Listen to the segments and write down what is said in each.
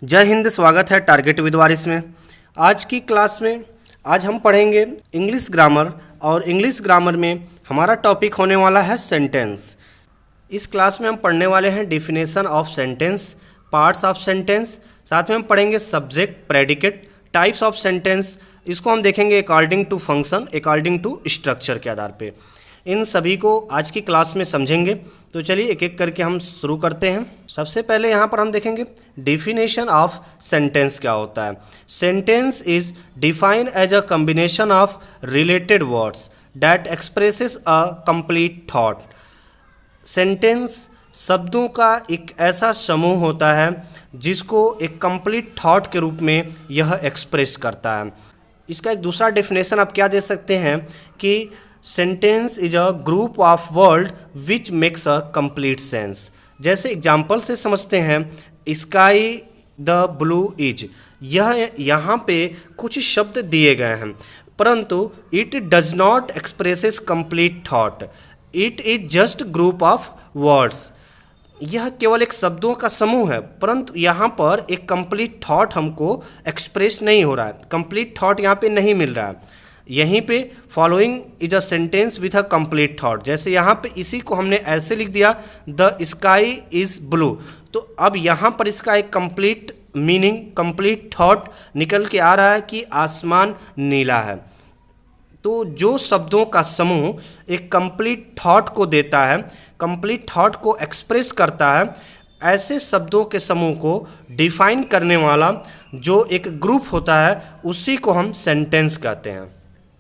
जय हिंद। स्वागत है टारगेट विद वारिस में। आज की क्लास में आज हम पढ़ेंगे इंग्लिश ग्रामर और इंग्लिश ग्रामर में हमारा टॉपिक होने वाला है सेंटेंस। इस क्लास में हम पढ़ने वाले हैं definition of sentence, parts of sentence, साथ में हम पढ़ेंगे subject, predicate, types of sentence. इसको हम देखेंगे according to function, according to structure के आधार पे। इन सभी को आज की क्लास में समझेंगे। तो चलिए एक एक करके हम शुरू करते हैं। सबसे पहले यहाँ पर हम देखेंगे डेफिनेशन ऑफ सेंटेंस क्या होता है। Sentence is defined as a combination of related words that expresses a complete thought. Sentence शब्दों का एक ऐसा समूह होता है जिसको एक कंप्लीट थॉट के रूप में यह एक्सप्रेस करता है। इसका एक दूसरा डेफिनेशन आप क्या दे सकते हैं कि sentence is a group of word which makes a complete sense. जैसे एग्जाम्पल से समझते हैं, स्काई द ब्लू इज, यह यहाँ पे कुछ शब्द दिए गए हैं परंतु it does not expresses complete thought, it is just group of words. यह केवल एक शब्दों का समूह है परंतु यहाँ पर एक कंप्लीट थॉट हमको एक्सप्रेस नहीं हो रहा है, कंप्लीट थॉट यहाँ पे नहीं मिल रहा है। यहीं पे following is a sentence with a complete thought. जैसे यहाँ पे इसी को हमने ऐसे लिख दिया, द स्काई इज ब्लू, तो अब यहाँ पर इसका एक कंप्लीट मीनिंग, कंप्लीट थॉट निकल के आ रहा है कि आसमान नीला है। तो जो शब्दों का समूह एक कंप्लीट थॉट को देता है, कंप्लीट थॉट को एक्सप्रेस करता है, ऐसे शब्दों के समूह को डिफाइन करने वाला जो एक ग्रुप होता है उसी को हम सेंटेंस कहते हैं।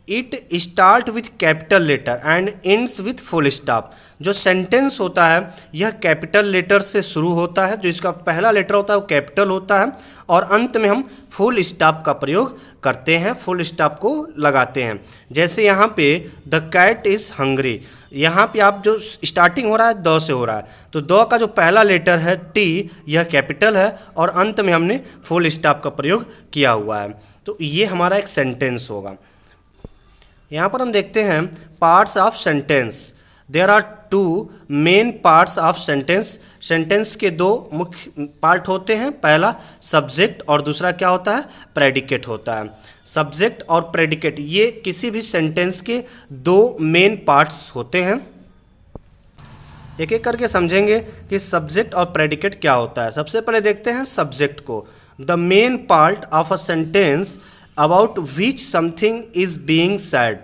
It start with capital letter and ends with full stop. जो सेंटेंस होता है यह कैपिटल लेटर से शुरू होता है, जो इसका पहला लेटर होता है वो कैपिटल होता है और अंत में हम फुल स्टॉप का प्रयोग करते हैं, फुल स्टॉप को लगाते हैं। जैसे यहाँ पे द कैट इज़ हंग्री, यहाँ पे आप जो स्टार्टिंग हो रहा है द से हो रहा है, तो द का जो पहला लेटर है टी, यह कैपिटल है और अंत में हमने फुल स्टॉप का प्रयोग किया हुआ है। तो ये हमारा एक सेंटेंस होगा। यहाँ पर हम देखते हैं parts of sentence. There are two main parts of sentence. Sentence के दो मुख्य पार्ट होते हैं, पहला सब्जेक्ट और दूसरा क्या होता है, प्रेडिकेट होता है। सब्जेक्ट और प्रेडिकेट ये किसी भी सेंटेंस के दो मेन पार्ट्स होते हैं। एक एक करके समझेंगे कि सब्जेक्ट और प्रेडिकेट क्या होता है। सबसे पहले देखते हैं सब्जेक्ट को। The main part of a sentence about which something is being said.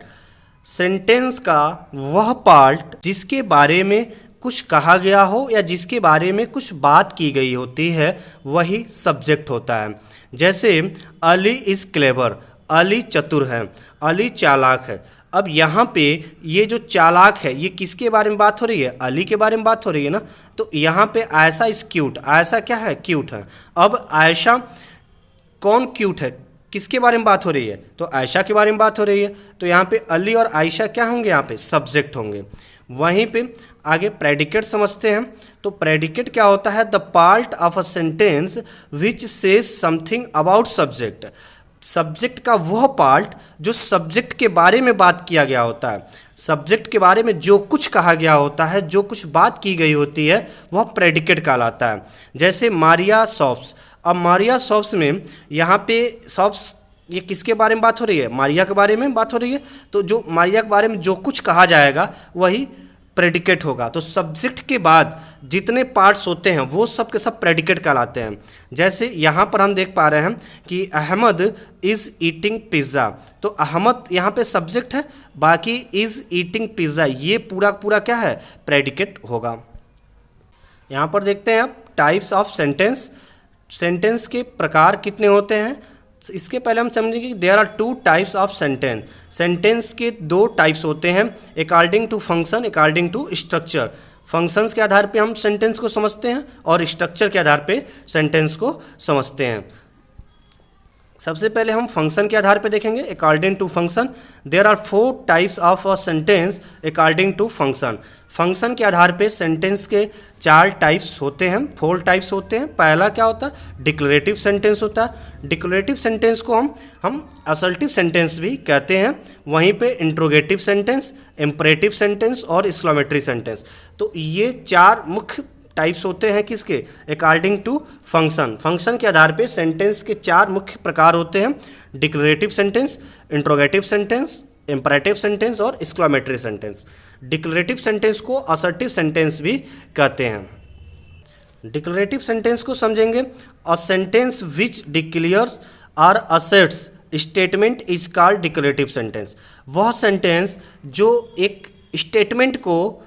Sentence का वह पार्ट जिसके बारे में कुछ कहा गया हो या जिसके बारे में कुछ बात की गई होती है वही सब्जेक्ट होता है। जैसे अली इज़ क्लेवर, अली चतुर है, अली चालाक है। अब यहाँ पे ये जो चालाक है ये किसके बारे में बात हो रही है, अली के बारे में बात हो रही है ना। तो यहाँ पे आयशा इज़ क्यूट, आयशा क्या है, क्यूट है। अब आयशा कौन क्यूट है, किसके बारे में बात हो रही है, तो आयशा के बारे में बात हो रही है। तो यहाँ पे अली और आयशा क्या होंगे, यहाँ पे सब्जेक्ट होंगे। वहीं पे आगे प्रेडिकेट समझते हैं। तो प्रेडिकेट क्या होता है, the part of a sentence which says something about subject. Subject का वह पार्ट जो सब्जेक्ट के बारे में बात किया गया होता है, सब्जेक्ट के बारे में जो कुछ कहा गया होता है, जो कुछ बात की गई होती है वह प्रेडिकेट कहलाता है। जैसे मारिया शॉप्स, अब मारिया शॉप्स में यहाँ पे शॉप्स ये किसके बारे में बात हो रही है, मारिया के बारे में बात हो रही है। तो जो मारिया के बारे में जो कुछ कहा जाएगा वही प्रेडिकेट होगा। तो सब्जेक्ट के बाद जितने पार्ट्स होते हैं वो सब के सब प्रेडिकेट कहलाते हैं। जैसे यहाँ पर हम देख पा रहे हैं कि अहमद इज़ ईटिंग पिज़्ज़ा, तो अहमद यहाँ पे सब्जेक्ट है, बाकी इज़ ईटिंग पिज़्ज़ा ये पूरा पूरा क्या है, प्रेडिकेट होगा। यहाँ पर देखते हैं आप टाइप्स ऑफ सेंटेंस। सेंटेंस के प्रकार कितने होते हैं, इसके पहले हम समझेंगे कि there are two types of sentence. Sentence के दो टाइप्स होते हैं, according to function, according to structure. Functions के आधार पे हम सेंटेंस को समझते हैं और स्ट्रक्चर के आधार पे सेंटेंस को समझते हैं। सबसे पहले हम फंक्शन के आधार पे देखेंगे, according to function. There are four types of a sentence according to function. Function के आधार पे सेंटेंस के चार टाइप्स होते हैं, फोर टाइप्स होते हैं। पहला क्या होता है, डिक्लेरेटिव सेंटेंस होता है। डिक्लेरेटिव सेंटेंस को हम असर्टिव सेंटेंस भी कहते हैं। वहीं पे इंट्रोगेटिव सेंटेंस, इम्परेटिव सेंटेंस और एक्सक्लेमेटरी सेंटेंस। तो ये चार मुख्य टाइप्स होते हैं किसके, अकॉर्डिंग टू फंक्शन। फंक्शन के आधार पे सेंटेंस के 4 मुख्य प्रकार होते हैं, declarative sentence, interrogative sentence, imperative sentence और एक्सक्लेमेटरी सेंटेंस। डिक्लेरेटिव सेंटेंस को असर्टिव सेंटेंस भी कहते हैं। डिक्लेरेटिव सेंटेंस को समझेंगे, a sentence which declares or asserts statement is called declarative sentence. वह सेंटेंस जो एक स्टेटमेंट को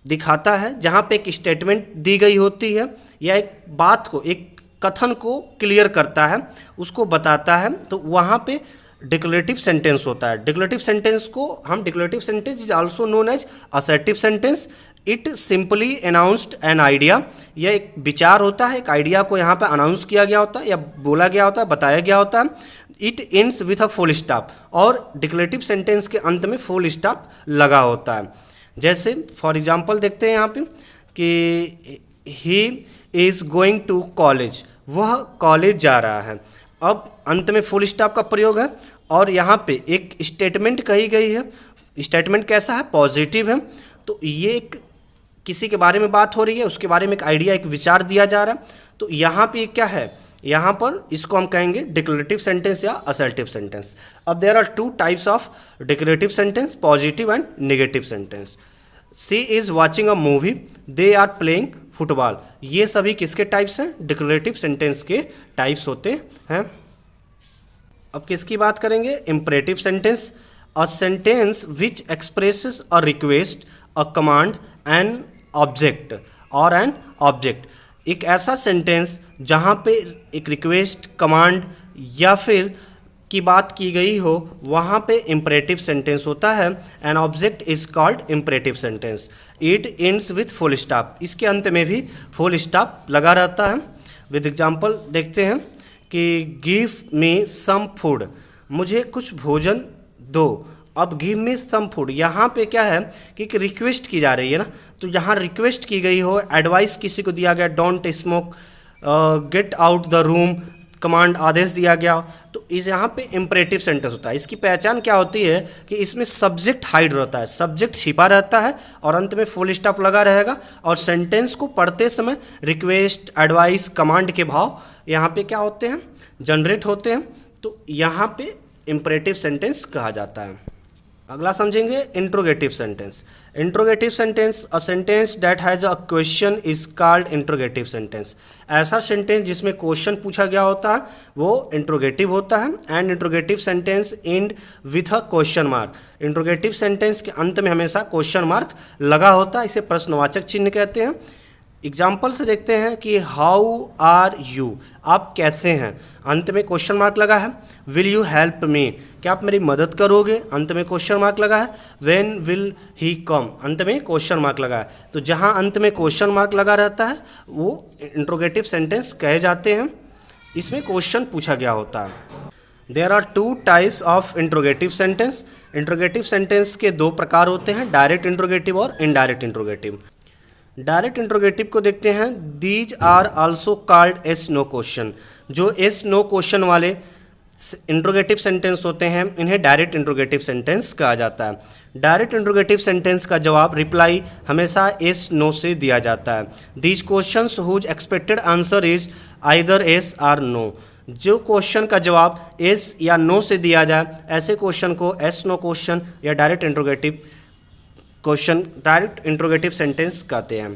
दिखाता है, जहाँ पे एक स्टेटमेंट दी गई होती है या एक बात को, एक कथन को क्लियर करता है, उसको बताता है, तो वहाँ पे डिक्लेरेटिव सेंटेंस होता है। डिक्लेरेटिव सेंटेंस को हम, declarative sentence is also known as assertive sentence. It simply announced an idea. यह एक विचार होता है, एक आइडिया को यहाँ पे अनाउंस किया गया होता है या बोला गया होता है, बताया गया होता है। It ends with a full stop, और डिक्लेरेटिव सेंटेंस के अंत में फुल स्टॉप लगा होता है। जैसे फॉर एग्जांपल देखते हैं यहाँ पे कि he is going to college, वह कॉलेज जा रहा है। अब अंत में फुल स्टॉप का प्रयोग है और यहाँ पे एक स्टेटमेंट कही गई है। स्टेटमेंट कैसा है, पॉजिटिव है। तो ये एक किसी के बारे में बात हो रही है, उसके बारे में एक आइडिया, एक विचार दिया जा रहा है। तो यहाँ पे क्या है, यहाँ पर इसको हम कहेंगे डिक्लेरेटिव सेंटेंस या असर्टिव सेंटेंस। अब there are 2 types of declarative sentence, positive and negative sentence. She is watching a movie, they are playing football. ये सभी किसके टाइप्स हैं, डिक्लेरेटिव सेंटेंस के टाइप्स होते हैं। अब किसकी बात करेंगे, imperative sentence. A sentence which expresses a request, a command, an object और एन ऑब्जेक्ट। एक ऐसा सेंटेंस जहाँ पे एक रिक्वेस्ट, कमांड या फिर की बात की गई हो, वहाँ पे इंपरेटिव सेंटेंस होता है। An object is called imperative sentence. It ends with full stop, इसके अंत में भी फुल स्टॉप लगा रहता है। विद एग्जांपल देखते हैं कि गिव मी सम फूड, मुझे कुछ भोजन दो। अब गिव मी सम फूड, यहाँ पे क्या है कि एक रिक्वेस्ट की जा रही है ना, तो यहाँ रिक्वेस्ट की गई हो, एडवाइस किसी को दिया गया, don't smoke, get out the room, command, आदेश दिया गया, तो इस यहाँ पे इंपरेटिव सेंटेंस होता है। इसकी पहचान क्या होती है कि इसमें सब्जेक्ट हाइड रहता है, सब्जेक्ट छिपा रहता है और अंत में फुल स्टॉप लगा रहेगा, और सेंटेंस को पढ़ते समय रिक्वेस्ट, एडवाइस, कमांड के भाव यहाँ पे क्या होते हैं, जनरेट होते हैं। तो यहाँ पे इंपरेटिव सेंटेंस कहा जाता है। अगला समझेंगे interrogative sentence. Interrogative sentence, a sentence that has a question is called interrogative sentence. ऐसा सेंटेंस जिसमें क्वेश्चन पूछा गया होता है वो इंट्रोगेटिव होता है। And interrogative sentence and with a question mark. Interrogative sentence के अंत में हमेशा क्वेश्चन मार्क लगा होता है, इसे प्रश्नवाचक चिन्ह कहते हैं। एग्जाम्पल से देखते हैं कि हाउ आर यू, आप कैसे हैं, अंत में क्वेश्चन मार्क लगा है। विल यू हेल्प मी, क्या आप मेरी मदद करोगे, अंत में क्वेश्चन मार्क लगा है। व्हेन विल ही कम, अंत में क्वेश्चन मार्क लगा है। तो जहाँ अंत में क्वेश्चन मार्क लगा रहता है वो इंट्रोगेटिव सेंटेंस कहे जाते हैं, इसमें क्वेश्चन पूछा गया होता है। There are 2 types of interrogative sentence. Interrogative sentence के 2 प्रकार होते हैं, डायरेक्ट इंट्रोगेटिव और इनडायरेक्ट इंट्रोगेटिव। डायरेक्ट इंट्रोगेटिव को देखते हैं, these are also called yes no question. जो एस नो क्वेश्चन वाले इंट्रोगेटिव सेंटेंस होते हैं इन्हें डायरेक्ट इंट्रोगेटिव सेंटेंस कहा जाता है। डायरेक्ट इंट्रोगेटिव सेंटेंस का जवाब, रिप्लाई हमेशा एस नो से दिया जाता है। These questions whose expected answer is either yes और नो। जो क्वेश्चन का जवाब एस या नो से दिया जाए, ऐसे क्वेश्चन को एस नो क्वेश्चन या direct interrogative question, direct interrogative sentence कहते हैं।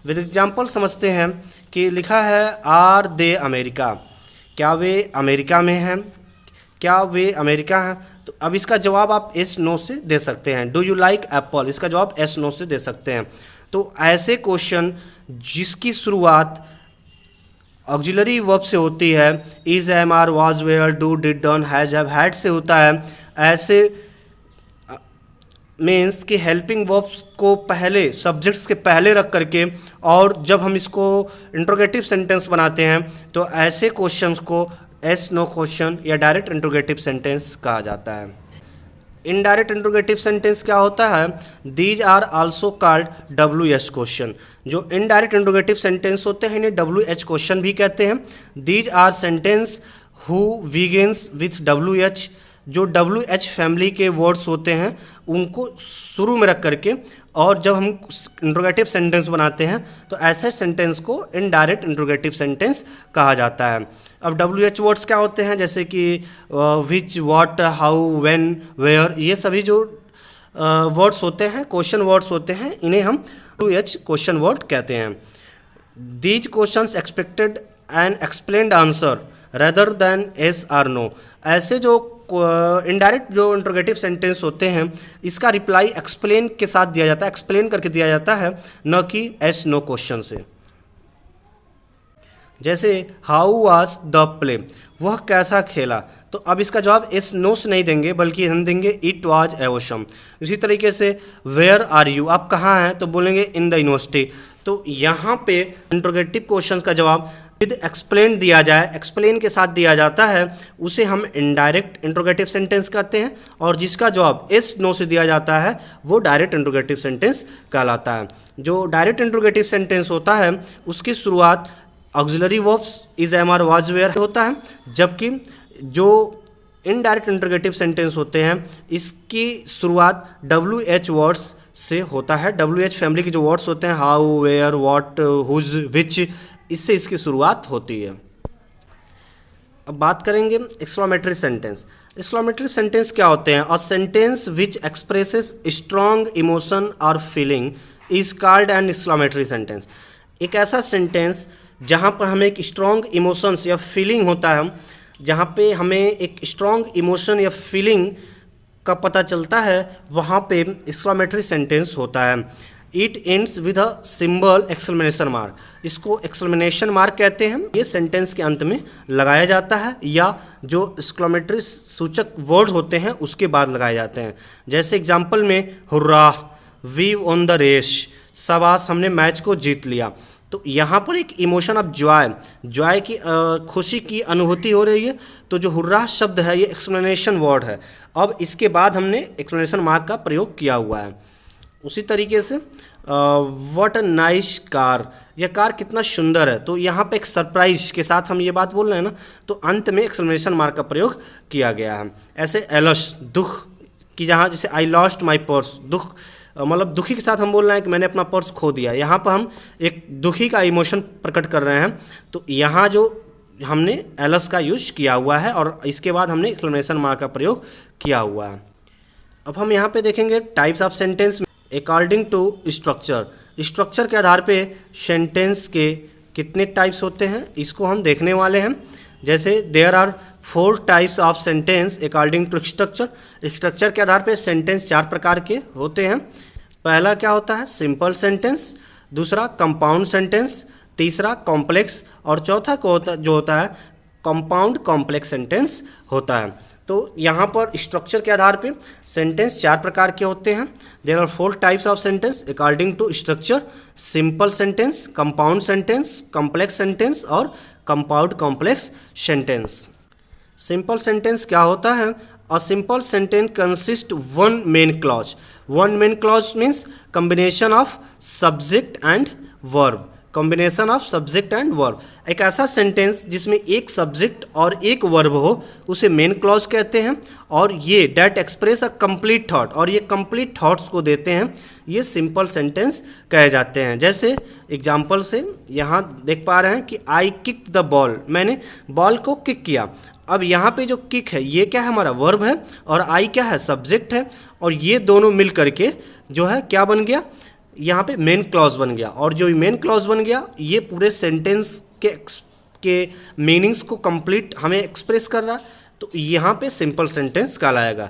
विद एग्जाम्पल समझते हैं कि लिखा है आर दे अमेरिका, क्या वे अमेरिका में हैं, क्या वे अमेरिका हैं। तो अब इसका जवाब आप एस नो से दे सकते हैं। डू यू लाइक एप्पल, इसका जवाब एस नो से दे सकते हैं। तो ऐसे क्वेश्चन जिसकी शुरुआत ऑक्सिलरी वर्ब से होती है, is, am, are, was, were, do, did, done, has, have, had से होता है, ऐसे मीन्स कि हेल्पिंग वर्ब्स को पहले, सब्जेक्ट्स के पहले रख करके, और जब हम इसको इंट्रोगेटिव सेंटेंस बनाते हैं तो ऐसे क्वेश्चंस को एस नो क्वेश्चन या डायरेक्ट इंट्रोगेटिव सेंटेंस कहा जाता है। इनडायरेक्ट इंट्रोगेटिव सेंटेंस क्या होता है, these are also called W H question. जो इनडायरेक्ट इंट्रोगेटिव सेंटेंस होते हैं इन्हें डब्ल्यू एच क्वेश्चन भी कहते हैं। These are sentence who begins with W H जो WH फैमिली के वर्ड्स होते हैं उनको शुरू में रख करके, और जब हम इंट्रोगेटिव सेंटेंस बनाते हैं तो ऐसे सेंटेंस को इनडायरेक्ट इंट्रोगेटिव सेंटेंस कहा जाता है। अब WH वर्ड्स क्या होते हैं, जैसे कि विच, व्हाट, हाउ, व्हेन, वेयर, ये सभी जो वर्ड्स होते हैं, क्वेश्चन वर्ड्स होते हैं, इन्हें हम WH क्वेश्चन वर्ड कहते हैं। These questions expected an explained answer rather than yes or no. ऐसे जो इनडायरेक्ट जो इंट्रोगेटिव सेंटेंस होते हैं इसका रिप्लाई एक्सप्लेन के साथ दिया जाता है, एक्सप्लेन करके दिया जाता है, न कि एस नो क्वेश्चन से। जैसे हाउ वाज द प्ले, वह कैसा खेला, तो अब इसका जवाब एस नो से नहीं देंगे बल्कि हम देंगे इट वाज एवोशम। इसी तरीके से वेयर आर यू, आप कहाँ हैं, तो बोलेंगे इन द यूनिवर्सिटी। तो यहाँ पे इंट्रोगेटिव क्वेश्चन का जवाब विद एक्सप्लेन दिया जाए, एक्सप्लेन के साथ दिया जाता है, उसे हम इनडायरेक्ट इंट्रोगेटिव सेंटेंस कहते हैं, और जिसका जवाब एस नो से दिया जाता है वो डायरेक्ट इंट्रोगेटिव सेंटेंस कहलाता है। जो डायरेक्ट इंट्रोगेटिव सेंटेंस होता है उसकी शुरुआत auxiliary verbs is, am, are, was, were होता है, जबकि जो इनडायरेक्ट इंट्रोगेटिव सेंटेंस होते हैं इसकी शुरुआत WH वर्ड्स से होता है। WH फैमिली के जो वर्ड्स होते हैं, हाउ, वेयर, व्हाट, हुज, विच, इससे इसकी शुरुआत होती है। अब बात करेंगे एक्सक्लेमेटरी सेंटेंस। एक्सक्लेमेटरी सेंटेंस क्या होते हैं? A sentence which expresses strong emotion और feeling is called an exclamatory sentence. एक ऐसा सेंटेंस जहाँ पर हमें एक स्ट्रॉन्ग इमोशंस या फीलिंग होता है, जहाँ पे हमें एक स्ट्रॉन्ग इमोशन या फीलिंग का पता चलता है, वहाँ पे एक्सक्लेमेटरी सेंटेंस होता है। It ends with a symbol exclamation mark, इसको एक्सक्लेमेशन मार्क कहते हैं। ये सेंटेंस के अंत में लगाया जाता है या जो एक्सक्लेमेटरी सूचक वर्ड होते हैं उसके बाद लगाए जाते हैं। जैसे एग्जाम्पल में hurrah, we won the race, शाबाश हमने मैच को जीत लिया। तो यहाँ पर एक इमोशन ऑफ जॉय की खुशी की अनुभूति हो रही है, तो जो हुर्रा शब्द है ये एक्सप्लेनेशन वर्ड है। अब इसके बाद हमने एक्सप्लेनेशन मार्क का प्रयोग किया हुआ है। उसी तरीके से व्हाट अ नाइस कार, यह कार कितना सुंदर है, तो यहाँ पे एक सरप्राइज के साथ हम ये बात बोल रहे हैं ना, तो अंत में एक्सप्लेनेशन मार्क का प्रयोग किया गया है। ऐसे एलस, दुख की, जहाँ जैसे आई लॉस्ट माई पर्स, दुख मतलब दुखी के साथ हम बोल रहे हैं कि मैंने अपना पर्स खो दिया, यहाँ पर हम एक दुखी का इमोशन प्रकट कर रहे हैं, तो यहाँ जो हमने एलस का यूज किया हुआ है और इसके बाद हमने एक्सक्लेमेशन मार्क का प्रयोग किया हुआ है। अब हम यहाँ पे देखेंगे types of sentence according to structure. Structure के आधार पे सेंटेंस के कितने टाइप्स होते हैं इसको हम देखने वाले हैं। जैसे there are 4 types of sentence according to structure. Structure के आधार पे सेंटेंस 4 प्रकार के होते हैं। पहला क्या होता है? सिंपल सेंटेंस, दूसरा कंपाउंड सेंटेंस, तीसरा कॉम्प्लेक्स, और चौथा जो होता है कंपाउंड कॉम्प्लेक्स सेंटेंस होता है। तो यहाँ पर स्ट्रक्चर के आधार पे सेंटेंस 4 प्रकार के होते हैं। There are 4 types of sentence according to structure: simple sentence, compound sentence, complex sentence और compound complex sentence. Simple sentence क्या होता है? A simple sentence consist one main clause. One main clause means combination of subject and verb. Combination of subject and verb, एक ऐसा sentence जिसमें एक subject और एक वर्ब हो उसे मेन क्लॉज कहते हैं, और ये that express a complete thought, और ये कंप्लीट थॉट्स को देते हैं, ये सिंपल सेंटेंस कहे जाते हैं। जैसे एग्जांपल से यहाँ देख पा रहे हैं कि आई किक द बॉल, मैंने बॉल को किक किया। अब यहाँ पे जो किक है ये क्या है? हमारा वर्ब है, और आई क्या है? सब्जेक्ट है, और ये दोनों मिल करके जो है क्या बन गया? यहाँ पे मेन क्लॉज बन गया, और जो मेन क्लॉज बन गया ये पूरे सेंटेंस के मीनिंग्स को कंप्लीट हमें एक्सप्रेस कर रहा है, तो यहाँ पे सिंपल सेंटेंस कहलाएगा।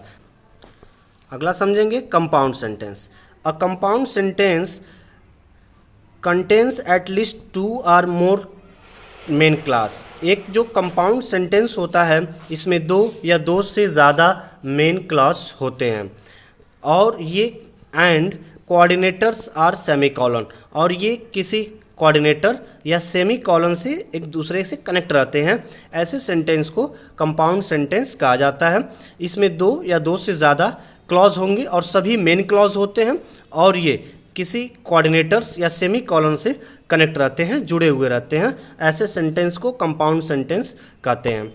अगला समझेंगे compound sentence. A compound sentence contains at least 2 और मोर मेन क्लास। एक जो कंपाउंड सेंटेंस होता है इसमें 2 या 2 से ज़्यादा मेन क्लास होते हैं, और ये एंड कोऑर्डिनेटर्स आर सेमीकोलन, और ये किसी कोऑर्डिनेटर या सेमीकोलन से एक दूसरे से कनेक्ट रहते हैं। ऐसे सेंटेंस को कंपाउंड सेंटेंस कहा जाता है। इसमें 2 या 2 से ज़्यादा क्लॉज होंगे और सभी मेन क्लॉज होते हैं, और ये किसी कोऑर्डिनेटर्स या सेमीकोलन से कनेक्ट रहते हैं, जुड़े हुए रहते हैं। ऐसे सेंटेंस को कंपाउंड सेंटेंस कहते हैं।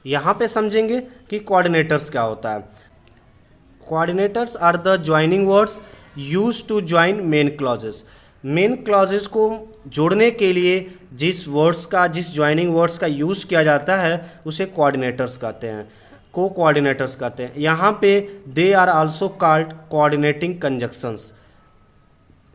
यहाँ पे समझेंगे कि कोऑर्डिनेटर्स क्या होता है। Coordinators are the joining words use to join main clauses. Main clauses को जोड़ने के लिए जिस ज्वाइनिंग वर्ड्स का यूज़ किया जाता है उसे कोऑर्डिनेटर्स कहते हैं, को कोऑर्डिनेटर्स कहते हैं। यहाँ पे they are also called coordinating conjunctions,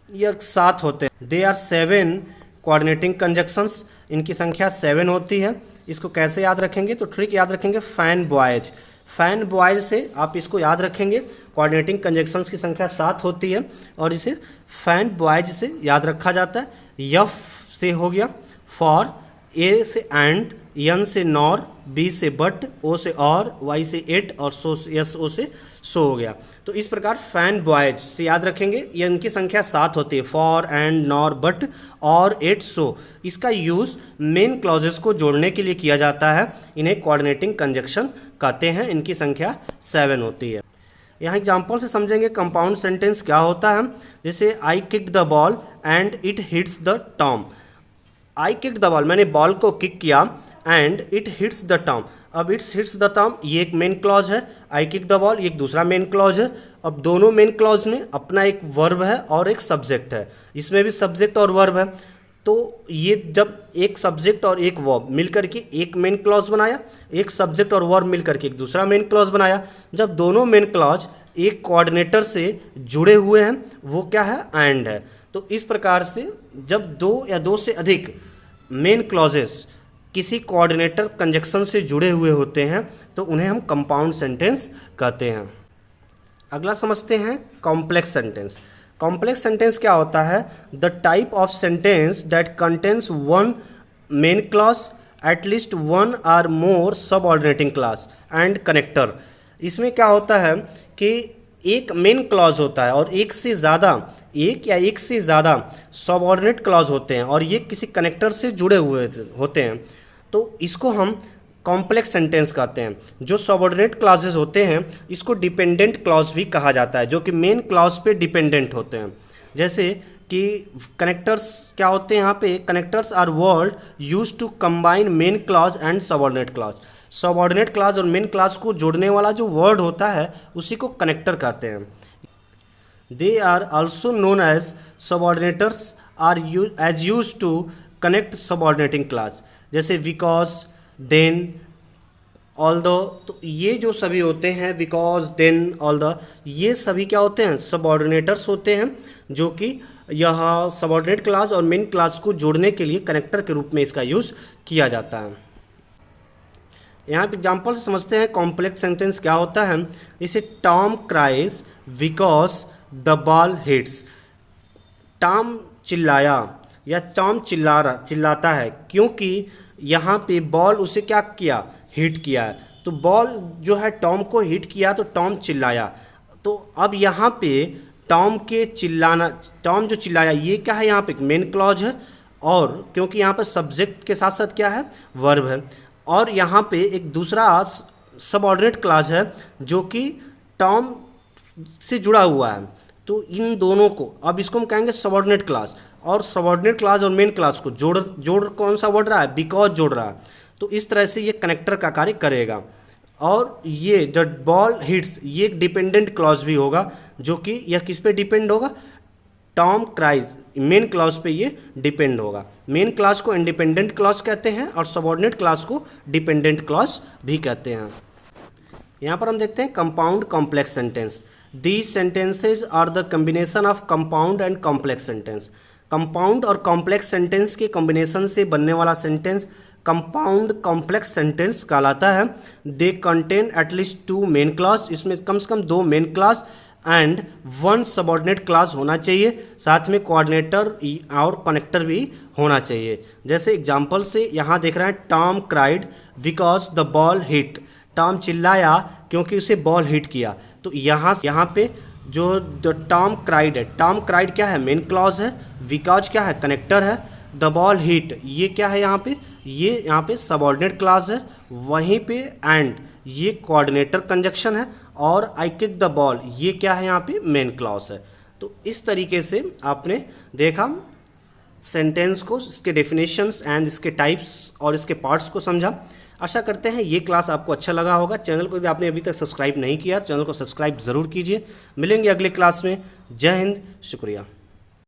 यह 7 होते हैं। दे आर 7 कोऑर्डिनेटिंग कंजक्शंस, इनकी संख्या 7 होती है। इसको कैसे याद रखेंगे, तो ट्रिक याद रखेंगे फैन बॉयज। फैन बॉयज से आप इसको याद रखेंगे, कोऑर्डिनेटिंग कंजक्शंस की संख्या 7 होती है और इसे फैन बॉयज से याद रखा जाता है। यफ से हो गया फॉर, ए से एंड, एन से नॉर, बी से बट, ओ से और, वाई से इट और सो एस ओ से सो हो गया। तो इस प्रकार फैन बॉयज से याद रखेंगे, ये इनकी संख्या 7 होती है, फॉर, एंड, नॉर, बट और इट, सो। इसका यूज़ मेन क्लॉजेस को जोड़ने के लिए किया जाता है, इन्हें कोऑर्डिनेटिंग कंजक्शन कहते हैं। इनकी संख्या 7 होती है। यहाँ एग्जाम्पल से समझेंगे कंपाउंड सेंटेंस क्या होता है। जैसे I kicked the ball and it hits the Tom. I kicked the ball, मैंने बॉल को किक किया, and it hits the Tom. अब इट्स हिट्स द टॉम ये एक मेन क्लॉज है, आई किक द बॉल ये एक दूसरा मेन क्लॉज है। अब दोनों मेन क्लॉज में अपना एक वर्ब है और एक सब्जेक्ट है, इसमें भी सब्जेक्ट और वर्ब है। तो ये जब एक सब्जेक्ट और एक वर्ब मिलकर के एक मेन क्लॉज बनाया, एक सब्जेक्ट और वर्ब मिलकर के एक दूसरा मेन क्लॉज बनाया। जब दोनों मेन क्लॉज एक कोऑर्डिनेटर से जुड़े हुए हैं वो क्या है, एंड है। तो इस प्रकार से जब 2 या 2 से अधिक मेन क्लॉजेस किसी कोऑर्डिनेटर कंजक्शन से जुड़े हुए होते हैं तो उन्हें हम कंपाउंड सेंटेंस कहते हैं। अगला समझते हैं कॉम्प्लेक्स सेंटेंस। कॉम्प्लेक्स सेंटेंस क्या होता है, the type of sentence that contains one main clause, at least one or more subordinating clause and connector. इसमें क्या होता है कि एक मेन क्लॉज होता है और एक या एक से ज़्यादा सबऑर्डिनेट क्लॉज होते हैं और ये किसी कनेक्टर से जुड़े हुए होते हैं, तो इसको हम कॉम्प्लेक्स सेंटेंस कहते हैं। जो सबऑर्डिनेट क्लॉजेस होते हैं इसको डिपेंडेंट क्लॉज भी कहा जाता है, जो कि मेन क्लॉज पे डिपेंडेंट होते हैं। जैसे कि कनेक्टर्स क्या होते हैं, यहाँ पे connectors are word use to combine main clause and subordinate clause. Subordinate clause और मेन क्लॉज को जोड़ने वाला जो वर्ड होता है उसी को कनेक्टर कहते हैं। They are also known as subordinators are as use to connect subordinating clause, जैसे बिकॉज, देन, ऑल्दो। तो ये जो सभी होते हैं बिकॉज, देन, ऑल्दो, ये सभी क्या होते हैं, सबऑर्डिनेटर्स होते हैं, जो कि यह सबऑर्डिनेट क्लॉज और मेन क्लॉज को जोड़ने के लिए कनेक्टर के रूप में इसका यूज़ किया जाता है। यहाँ पे एग्जाम्पल से समझते हैं कॉम्प्लेक्स सेंटेंस क्या होता है। जैसे Tom cries because the ball hits. Tom चिल्लाया या टॉम चिल्लाता है क्योंकि यहाँ पे बॉल उसे क्या किया, हिट किया है। तो बॉल जो है टॉम को हिट किया तो टॉम चिल्लाया। तो अब यहाँ पे टॉम जो चिल्लाया ये क्या है, यहाँ पे मेन क्लॉज है, और क्योंकि यहाँ पर सब्जेक्ट के साथ साथ क्या है, वर्ब है, और यहाँ पे एक दूसरा सबऑर्डिनेट क्लॉज है जो कि टॉम से जुड़ा हुआ है। तो इन दोनों को अब इसको हम कहेंगे सबऑर्डिनेट क्लॉज, और सबऑर्डिनेट क्लॉज और मेन क्लॉज को जोड़ कौन सा वर्ड रहा है, बिकॉज जोड़ रहा है। तो इस तरह से ये कनेक्टर का कार्य करेगा। और ये द बॉल हिट्स ये एक डिपेंडेंट क्लॉज भी होगा, जो कि यह किस पे डिपेंड होगा, टॉम क्राइज मेन क्लॉज पे ये डिपेंड होगा। मेन क्लॉज को इंडिपेंडेंट क्लॉज कहते हैं और सबऑर्डिनेट क्लॉज को डिपेंडेंट क्लॉज भी कहते हैं। यहाँ पर हम देखते हैं compound complex sentence. These sentences are the combination of compound and complex sentence. Compound और कॉम्प्लेक्स सेंटेंस के कॉम्बिनेशन से बनने वाला सेंटेंस कंपाउंड कॉम्प्लेक्स सेंटेंस कहलाता है। They contain at least 2 main clause, इसमें कम से कम 2 main clause and 1 subordinate clause होना चाहिए, साथ में कोऑर्डिनेटर और कनेक्टर भी होना चाहिए। जैसे एग्जांपल से यहाँ देख रहे हैं, Tom cried because the ball hit. Tom चिल्लाया क्योंकि उसे बॉल हिट किया। तो यहाँ पे जो टॉम क्राइड है, टॉम क्राइड क्या है, मेन क्लॉज है, बिकॉज क्या है, कनेक्टर है, द बॉल हिट ये क्या है, यहाँ पे सबऑर्डिनेट क्लॉज है, वहीं पे एंड ये कोऑर्डिनेटर कंजक्शन है, और आई किक द बॉल ये क्या है, यहाँ पे मेन क्लॉज है। तो इस तरीके से आपने देखा सेंटेंस को, इसके डेफिनेशंस एंड इसके टाइप्स और इसके पार्ट्स को समझा। आशा करते हैं ये क्लास आपको अच्छा लगा होगा। चैनल को यदि आपने अभी तक सब्सक्राइब नहीं किया, चैनल को सब्सक्राइब ज़रूर कीजिए। मिलेंगे अगले क्लास में। जय हिंद, शुक्रिया।